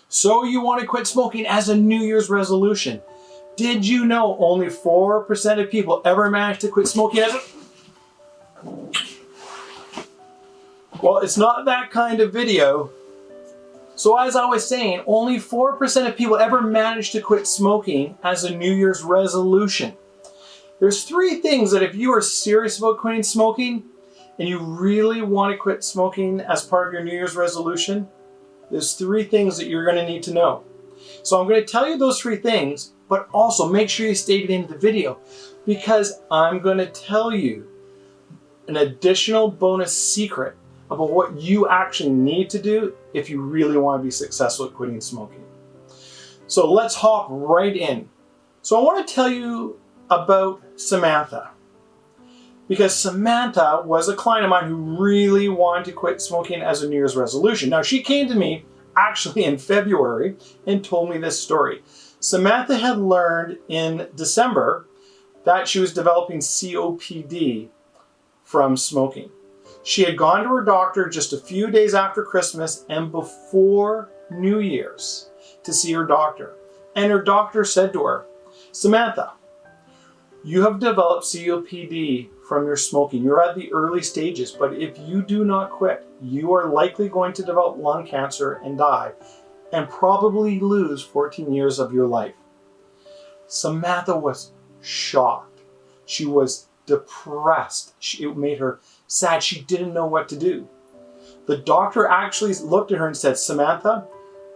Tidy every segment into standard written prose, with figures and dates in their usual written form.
So you want to quit smoking as a New Year's resolution. Did you know only 4% of people ever manage to quit smoking as a... Well, it's not that kind of video. So as I was saying, only 4% of people ever manage to quit smoking as a New Year's resolution. There's 3 things that if you are serious about quitting smoking and you really want to quit smoking as part of your New Year's resolution, there's 3 things that you're going to need to know. So I'm going to tell you those 3 things, but also make sure you stay to the end of the video because I'm going to tell you an additional bonus secret about what you actually need to do if you really want to be successful at quitting smoking. So let's hop right in. So I want to tell you about Samantha, because Samantha was a client of mine who really wanted to quit smoking as a New Year's resolution. Now, she came to me actually in February and told me this story. Samantha had learned in December that she was developing COPD from smoking. She had gone to her doctor just a few days after Christmas and before New Year's to see her doctor. And her doctor said to her, Samantha, you have developed COPD from your smoking. You're at the early stages, but if you do not quit, you are likely going to develop lung cancer and die, and probably lose 14 years of your life. Samantha was shocked. She was depressed. It made her sad. She didn't know what to do. The doctor actually looked at her and said, Samantha,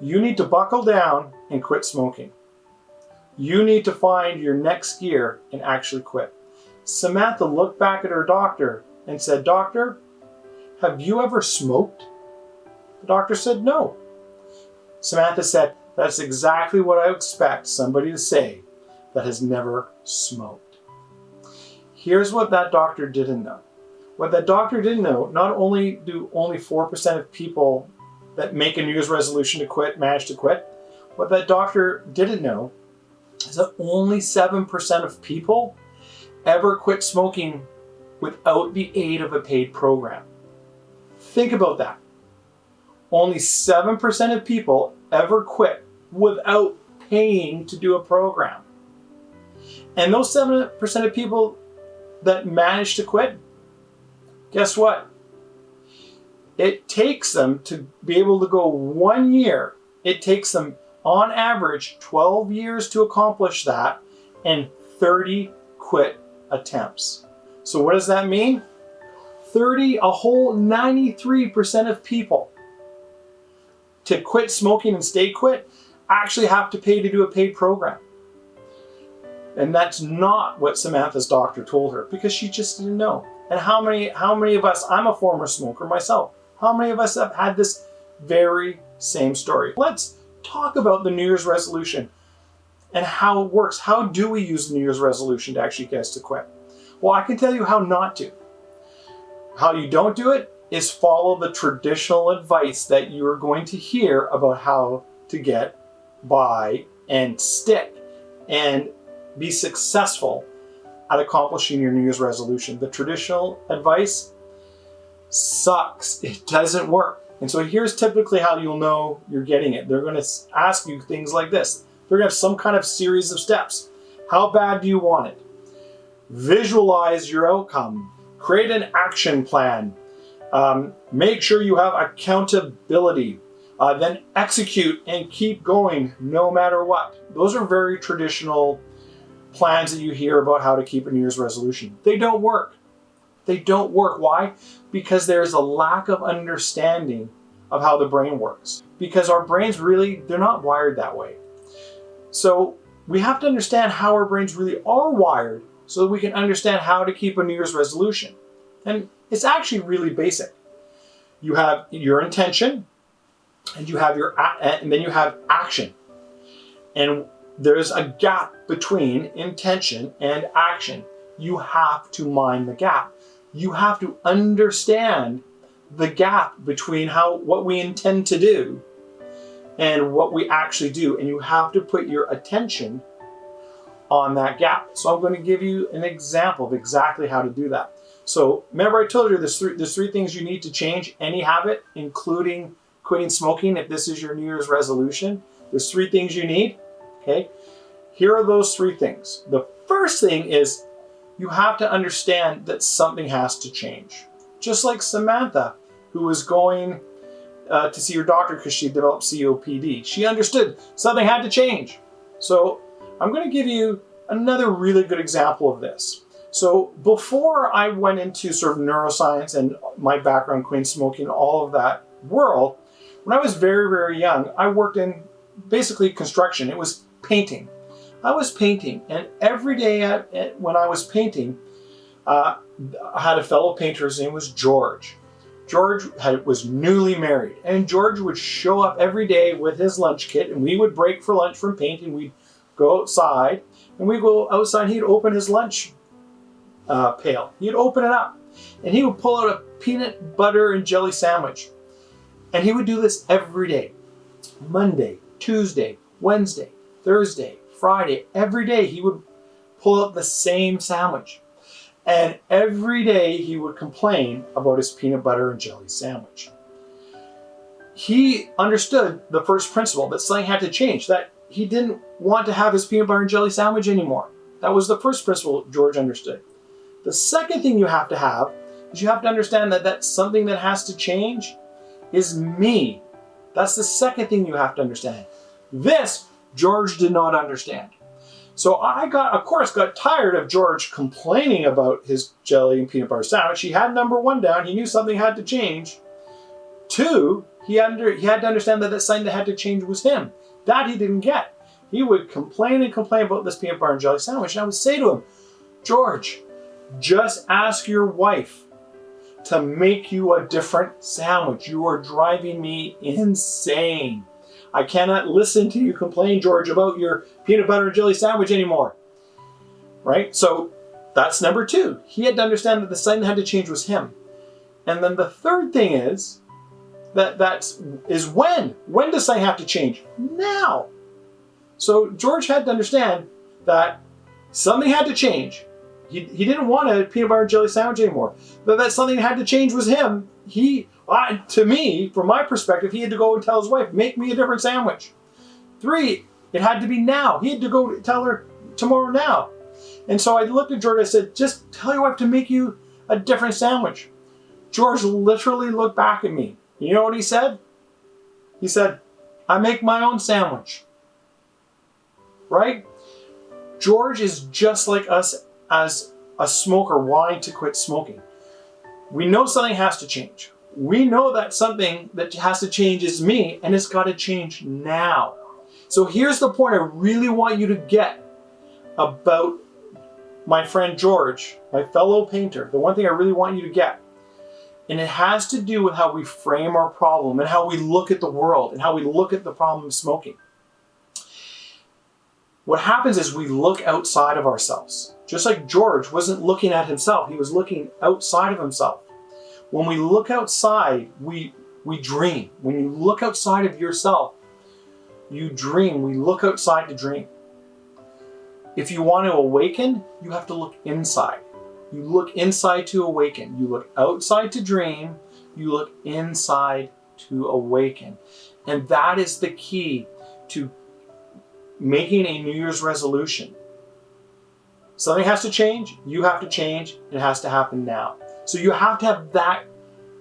you need to buckle down and quit smoking. You need to find your next gear and actually quit. Samantha looked back at her doctor and said, Doctor, have you ever smoked? The doctor said, no. Samantha said, that's exactly what I expect somebody to say that has never smoked. Here's what that doctor didn't know. What that doctor didn't know, not only do only 4% of people that make a New Year's resolution to quit manage to quit, what that doctor didn't know is that only 7% of people ever quit smoking without the aid of a paid program. Think about that. Only 7% of people ever quit without paying to do a program. And those 7% of people that manage to quit, guess what? It takes them to be able to go 1 year. It takes them on average 12 years to accomplish that and 30 quit attempts. So what does that mean? A whole 93% of people to quit smoking and stay quit actually have to pay to do a paid program. And that's not what Samantha's doctor told her because she just didn't know. And how many of us, I'm a former smoker myself, how many of us have had this very same story? Let's talk about the New Year's resolution and how it works. How do we use the New Year's resolution to actually get us to quit? Well, I can tell you how not to. How you don't do it is follow the traditional advice that you are going to hear about how to get by and stick and be successful at accomplishing your New Year's resolution. The traditional advice sucks. It doesn't work. And so here's typically how you'll know you're getting it. They're going to ask you things like this. They're going to have some kind of series of steps. How bad do you want it? Visualize your outcome. Create an action plan. Make sure you have accountability. Then execute and keep going no matter what. Those are very traditional plans that you hear about how to keep a New Year's resolution. They don't work. They don't work. Why? Because there's a lack of understanding of how the brain works. Because our brains really, they're not wired that way. So we have to understand how our brains really are wired so that we can understand how to keep a New Year's resolution. And it's actually really basic. You have your intention, and then you have action. And there's a gap between intention and action. You have to mind the gap. You have to understand the gap between what we intend to do and what we actually do. And you have to put your attention on that gap. So I'm going to give you an example of exactly how to do that. So remember I told you there's three things you need to change any habit, including quitting smoking, if this is your New Year's resolution, there's 3 things you need, okay? Here are those 3 things. The first thing is you have to understand that something has to change. Just like Samantha, who was going to see her doctor because she developed COPD. She understood something had to change. So I'm going to give you another really good example of this. So before I went into sort of neuroscience and my background, quitting smoking, all of that world, when I was very, very young, I worked in basically construction. It was painting. I was painting, and every day when I was painting, I had a fellow painter. His name was George. George was newly married, and George would show up every day with his lunch kit, and we would break for lunch from painting. We'd go outside, and we'd go outside. He'd open his lunch pail. He'd open it up, and he would pull out a peanut butter and jelly sandwich. And he would do this every day. Monday, Tuesday, Wednesday, Thursday, Friday. Every day he would pull out the same sandwich. And every day he would complain about his peanut butter and jelly sandwich. He understood the first principle, that something had to change, that he didn't want to have his peanut butter and jelly sandwich anymore. That was the first principle George understood. The second thing you have to have is you have to understand that that's something that has to change is me. That's the second thing you have to understand. This, George did not understand. So I got tired of George complaining about his jelly and peanut butter sandwich. He had number 1 down. He knew something had to change. 2, he had to understand that that something that had to change was him. That he didn't get. He would complain and complain about this peanut butter and jelly sandwich. And I would say to him, George, just ask your wife to make you a different sandwich. You are driving me insane. I cannot listen to you complain, George, about your peanut butter and jelly sandwich anymore. Right? So that's number 2. He had to understand that the sign that had to change was him. And then the third thing is when. When does something have to change? Now. So George had to understand that something had to change. He didn't want a peanut butter and jelly sandwich anymore. But that something that had to change was him. To me, from my perspective, he had to go and tell his wife, make me a different sandwich. 3, it had to be now. He had to go tell her tomorrow now. And so I looked at George, I said, just tell your wife to make you a different sandwich. George literally looked back at me. You know what he said? He said, I make my own sandwich. Right? George is just like us as a smoker wanting to quit smoking. We know something has to change. We know that something that has to change is me, and it's got to change now. So here's the point I really want you to get about my friend George, my fellow painter. The one thing I really want you to get, and it has to do with how we frame our problem and how we look at the world and how we look at the problem of smoking. What happens is we look outside of ourselves. Just like George wasn't looking at himself, he was looking outside of himself. When we look outside, we dream. When you look outside of yourself, you dream. We look outside to dream. If you want to awaken, you have to look inside. You look inside to awaken. You look outside to dream. You look inside to awaken. And that is the key to making a New Year's resolution. Something has to change. You have to change. It has to happen now. So you have to have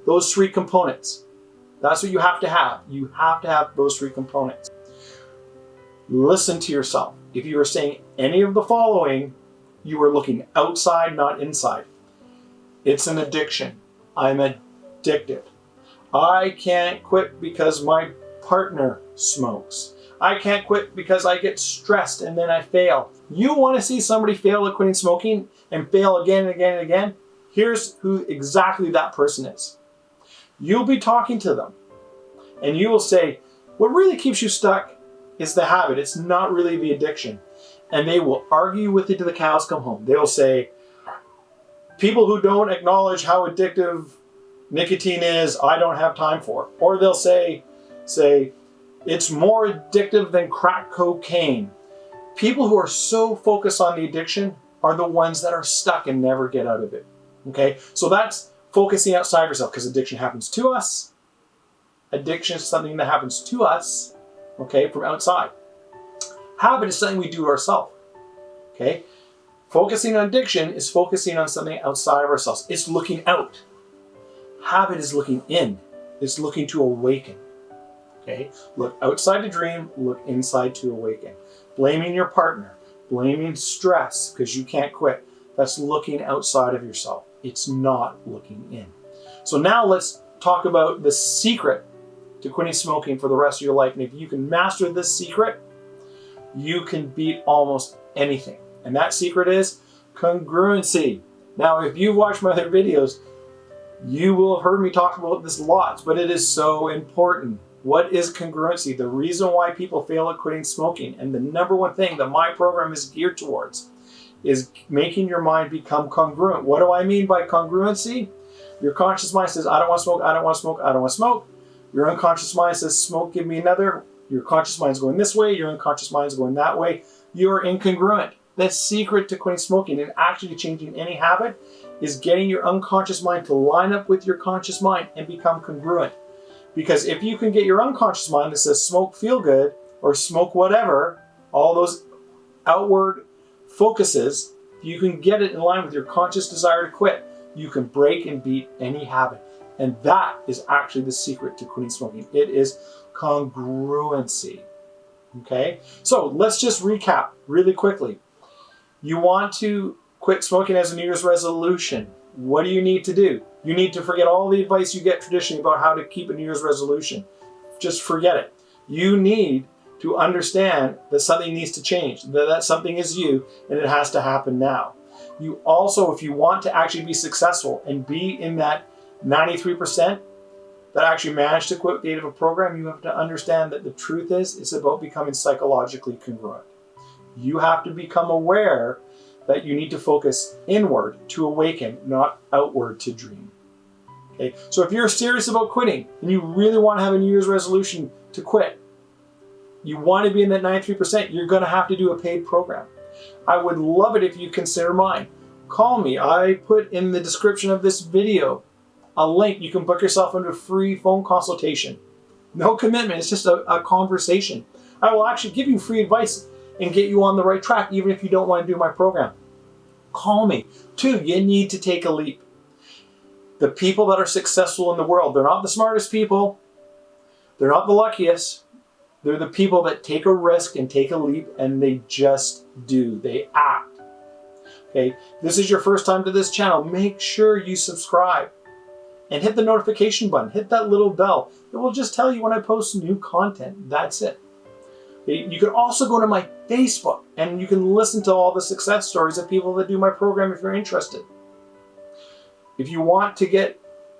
those 3 components. That's what you have to have. You have to have those 3 components. Listen to yourself. If you are saying any of the following, you are looking outside, not inside. It's an addiction. I'm addicted. I can't quit because my partner smokes. I can't quit because I get stressed and then I fail. You want to see somebody fail at quitting smoking and fail again and again and again? Here's who exactly that person is. You'll be talking to them and you will say, what really keeps you stuck is the habit. It's not really the addiction. And they will argue with you till the cows come home. They'll say, people who don't acknowledge how addictive nicotine is, I don't have time for. Or they'll say, it's more addictive than crack cocaine. People who are so focused on the addiction are the ones that are stuck and never get out of it. Okay? So that's focusing outside yourself, because addiction happens to us. Addiction is something that happens to us, okay, from outside. Habit is something we do ourselves, okay? Focusing on addiction is focusing on something outside of ourselves. It's looking out. Habit is looking in. It's looking to awaken, okay? Look outside to dream, look inside to awaken. Blaming your partner, blaming stress because you can't quit. That's looking outside of yourself. It's not looking in. So now let's talk about the secret to quitting smoking for the rest of your life. And if you can master this secret, you can beat almost anything. And that secret is congruency. Now, if you've watched my other videos, you will have heard me talk about this lots, but it is so important. What is congruency? The reason why people fail at quitting smoking, and the number one thing that my program is geared towards, is making your mind become congruent. What do I mean by congruency? Your conscious mind says, I don't want to smoke, I don't want to smoke, I don't want to smoke. Your unconscious mind says, smoke, give me another. Your conscious mind is going this way, your unconscious mind is going that way. You're incongruent. The secret to quitting smoking and actually changing any habit is getting your unconscious mind to line up with your conscious mind and become congruent. Because if you can get your unconscious mind that says smoke feel good or smoke whatever, all those outward focuses, you can get it in line with your conscious desire to quit. You can break and beat any habit. And that is actually the secret to quitting smoking. It is congruency. Okay? So let's just recap really quickly. You want to quit smoking as a New Year's resolution. What do you need to do? You need to forget all the advice you get traditionally about how to keep a New Year's resolution. Just forget it. You need to understand that something needs to change, that something is you, and it has to happen now. You also, if you want to actually be successful and be in that 93% that actually managed to quit with the aid of a program, you have to understand that the truth is, it's about becoming psychologically congruent. You have to become aware that you need to focus inward to awaken, not outward to dream. Okay? So if you're serious about quitting and you really want to have a New Year's resolution to quit, you want to be in that 93%, you're going to have to do a paid program. I would love it if you consider mine. Call me. I put in the description of this video a link. You can book yourself into a free phone consultation. No commitment. It's just a conversation. I will actually give you free advice and get you on the right track, even if you don't want to do my program. Call me. 2, you need to take a leap. The people that are successful in the world, they're not the smartest people. They're not the luckiest. They're the people that take a risk and take a leap, and they just do. They act. Okay, this is your first time to this channel. Make sure you subscribe and hit the notification button. Hit that little bell. It will just tell you when I post new content. That's it. Okay, you can also go to my Facebook and you can listen to all the success stories of people that do my program if you're interested. If you want to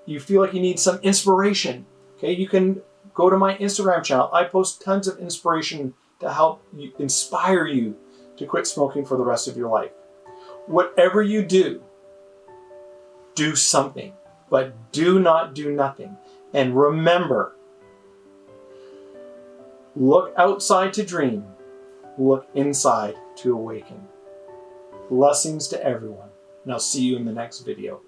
you feel like you need some inspiration, okay, you can go to my Instagram channel. I post tons of inspiration to help inspire you to quit smoking for the rest of your life. Whatever you do, do something, but do not do nothing. And remember, look outside to dream, look inside to awaken. Blessings to everyone, and I'll see you in the next video.